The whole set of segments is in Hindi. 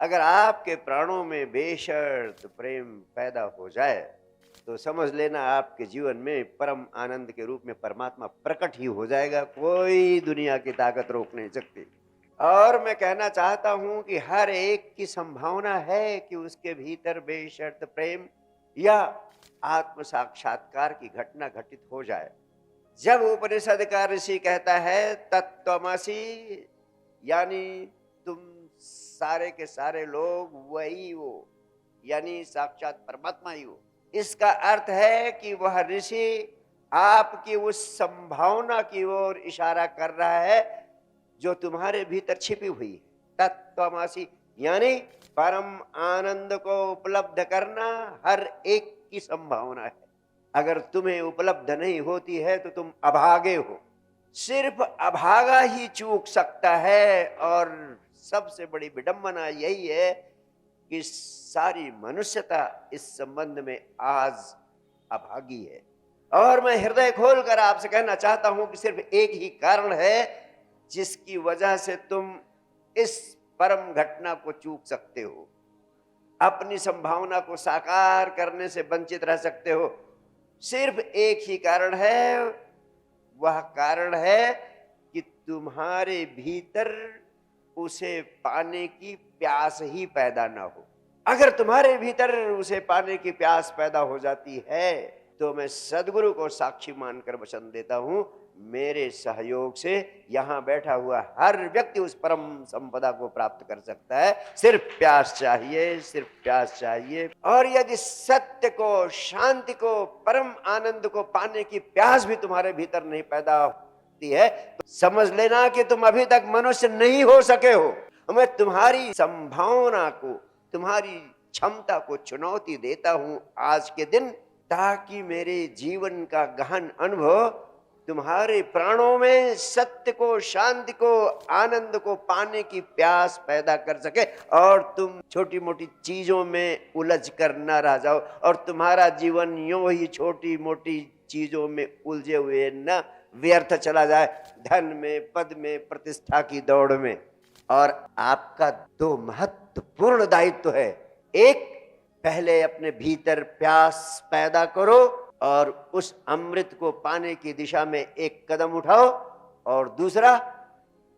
अगर आपके प्राणों में बेशर्त प्रेम पैदा हो जाए तो समझ लेना आपके जीवन में परम आनंद के रूप में परमात्मा प्रकट ही हो जाएगा। कोई दुनिया की ताकत रोक नहीं सकती। और मैं कहना चाहता हूं कि हर एक की संभावना है कि उसके भीतर बेशर्त प्रेम या आत्म साक्षात्कार की घटना घटित हो जाए। जब उपनिषद का ऋषि कहता है तत्त्वमसि, यानी तुम सारे के सारे लोग वही हो, यानी साक्षात परमात्मा ही हो, इसका अर्थ है कि वह ऋषि आपकी उस संभावना की ओर इशारा कर रहा है जो तुम्हारे भीतर छिपी हुई है। तत्त्वमसि यानी परम आनंद को उपलब्ध करना हर एक की संभावना है। अगर तुम्हें उपलब्ध नहीं होती है तो तुम अभागे हो। सिर्फ अभागा ही चूक सकता है। और सबसे बड़ी विडंबना यही है कि सारी मनुष्यता इस संबंध में आज अभागी है। और मैं हृदय खोलकर आपसे कहना चाहता हूं कि सिर्फ एक ही कारण है जिसकी वजह से तुम इस परम घटना को चूक सकते हो, अपनी संभावना को साकार करने से वंचित रह सकते हो। सिर्फ एक ही कारण है, वह कारण है कि तुम्हारे भीतर उसे पाने की प्यास ही पैदा ना हो। अगर तुम्हारे भीतर उसे पाने की प्यास पैदा हो जाती है तो मैं सदगुरु को साक्षी मानकर वचन देता हूं, मेरे सहयोग से यहां बैठा हुआ हर व्यक्ति उस परम संपदा को प्राप्त कर सकता है। सिर्फ प्यास चाहिए, सिर्फ प्यास चाहिए। और यदि सत्य को, शांति को, परम आनंद को पाने की प्यास भी तुम्हारे भीतर नहीं पैदा होती है तो समझ लेना कि तुम अभी तक मनुष्य नहीं हो सके हो। मैं तुम्हारी संभावना को, तुम्हारी क्षमता को चुनौती देता हूं आज के दिन, ताकि मेरे जीवन का गहन अनुभव तुम्हारे प्राणों में सत्य को, शांति को, आनंद को पाने की प्यास पैदा कर सके और तुम छोटी मोटी चीजों में उलझ कर न रह जाओ और तुम्हारा जीवन यूं ही छोटी मोटी चीजों में उलझे हुए न व्यर्थ चला जाए, धन में, पद में, प्रतिष्ठा की दौड़ में। और आपका दो महत्वपूर्ण दायित्व है। एक, पहले अपने भीतर प्यास पैदा करो और उस अमृत को पाने की दिशा में एक कदम उठाओ। और दूसरा,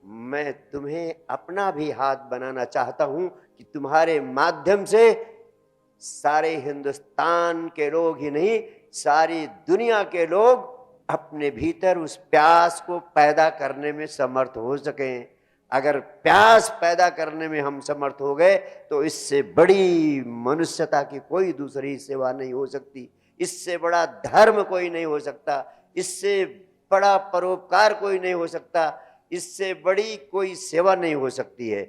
मैं तुम्हें अपना भी हाथ बनाना चाहता हूं कि तुम्हारे माध्यम से सारे हिंदुस्तान के लोग ही नहीं, सारी दुनिया के लोग अपने भीतर उस प्यास को पैदा करने में समर्थ हो सकें। अगर प्यास पैदा करने में हम समर्थ हो गए तो इससे बड़ी मनुष्यता की कोई दूसरी सेवा नहीं हो सकती, इससे बड़ा धर्म कोई नहीं हो सकता, इससे बड़ा परोपकार कोई नहीं हो सकता, इससे बड़ी कोई सेवा नहीं हो सकती है।